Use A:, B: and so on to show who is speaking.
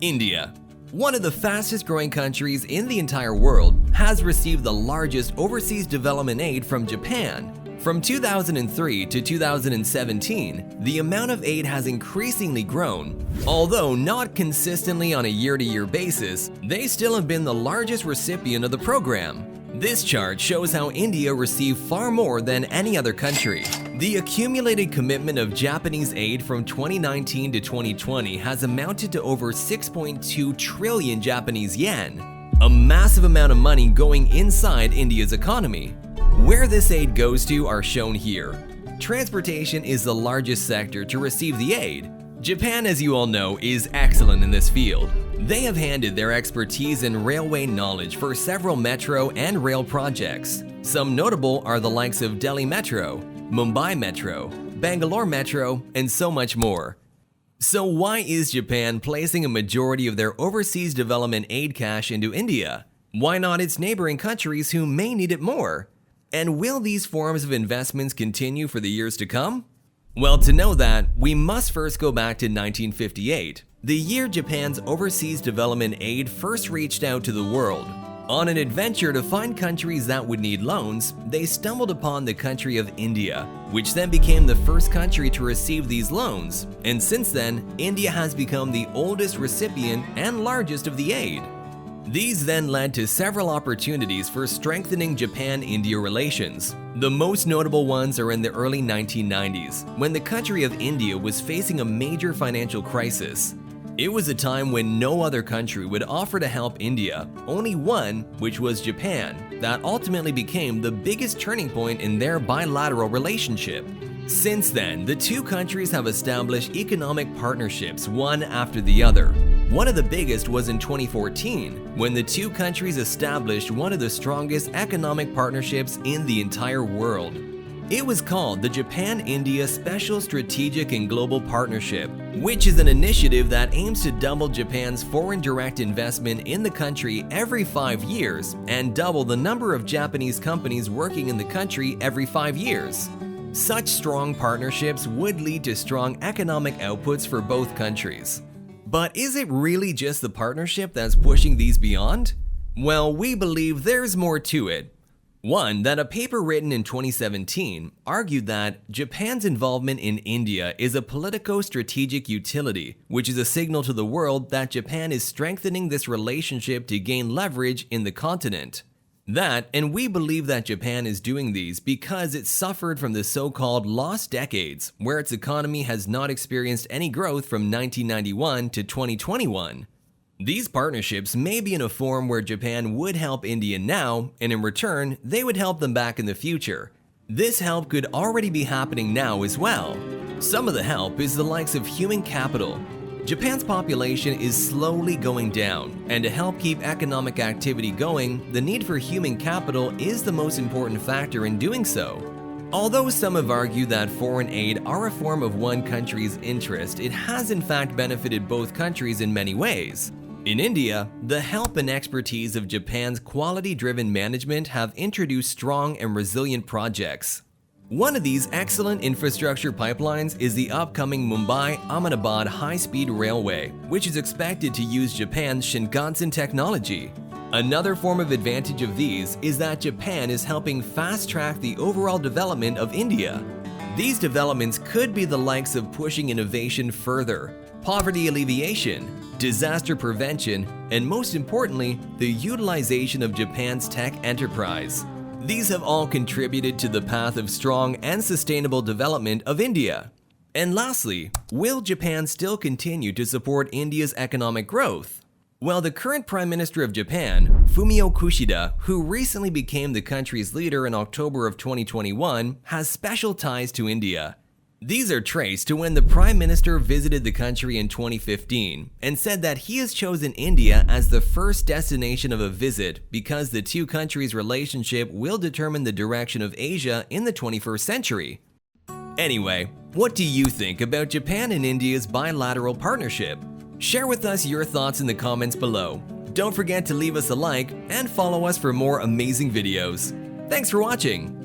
A: India, one of the fastest growing countries in the entire world, has received the largest overseas development aid from Japan. From 2003 to 2017, the amount of aid has increasingly grown. Although not consistently on a year-to-year basis, they still have been the largest recipient of the program. This chart shows how India received far more than any other country. The accumulated commitment of Japanese aid from 2019 to 2020 has amounted to over 6.2 trillion Japanese yen, a massive amount of money going inside India's economy. Where this aid goes to are shown here. Transportation is the largest sector to receive the aid. Japan, as you all know, is excellent in this field. They have handed their expertise in railway knowledge for several metro and rail projects. Some notable are the likes of Delhi Metro, Mumbai Metro, Bangalore Metro, and so much more. So why is Japan placing a majority of their overseas development aid cash into India? Why not its neighboring countries who may need it more? And will these forms of investments continue for the years to come? Well, to know that, we must first go back to 1958, the year Japan's overseas development aid first reached out to the world. On an adventure to find countries that would need loans, they stumbled upon the country of India, which then became the first country to receive these loans. And since then, India has become the oldest recipient and largest of the aid. These then led to several opportunities for strengthening Japan-India relations. The most notable ones are in the early 1990s, when the country of India was facing a major financial crisis. It was a time when no other country would offer to help India, only one, which was Japan, that ultimately became the biggest turning point in their bilateral relationship. Since then, the two countries have established economic partnerships one after the other. One of the biggest was in 2014, when the two countries established one of the strongest economic partnerships in the entire world. It was called the Japan-India Special Strategic and Global Partnership, which is an initiative that aims to double Japan's foreign direct investment in the country every 5 years and double the number of Japanese companies working in the country every 5 years. Such strong partnerships would lead to strong economic outputs for both countries. But is it really just the partnership that's pushing these beyond? Well, we believe there's more to it. One, that a paper written in 2017 argued that Japan's involvement in India is a politico-strategic utility, which is a signal to the world that Japan is strengthening this relationship to gain leverage in the continent. That, and we believe that Japan is doing these because it suffered from the so-called lost decades, where its economy has not experienced any growth from 1991 to 2021. These partnerships may be in a form where Japan would help India now, and in return, they would help them back in the future. This help could already be happening now as well. Some of the help is the likes of human capital. Japan's population is slowly going down, and to help keep economic activity going, the need for human capital is the most important factor in doing so. Although some have argued that foreign aid are a form of one country's interest, it has in fact benefited both countries in many ways. In India, the help and expertise of Japan's quality-driven management have introduced strong and resilient projects. One of these excellent infrastructure pipelines is the upcoming Mumbai-Ahmedabad high-speed railway, which is expected to use Japan's Shinkansen technology. Another form of advantage of these is that Japan is helping fast-track the overall development of India. These developments could be the likes of pushing innovation further, poverty alleviation, disaster prevention, and most importantly, the utilization of Japan's tech enterprise. These have all contributed to the path of strong and sustainable development of India. And lastly, will Japan still continue to support India's economic growth? Well, the current Prime Minister of Japan, Fumio Kishida, who recently became the country's leader in October of 2021, has special ties to India. These are traced to when the Prime Minister visited the country in 2015 and said that he has chosen India as the first destination of a visit because the two countries' relationship will determine the direction of Asia in the 21st century. Anyway, what do you think about Japan and India's bilateral partnership? Share with us your thoughts in the comments below. Don't forget to leave us a like and follow us for more amazing videos. Thanks for watching!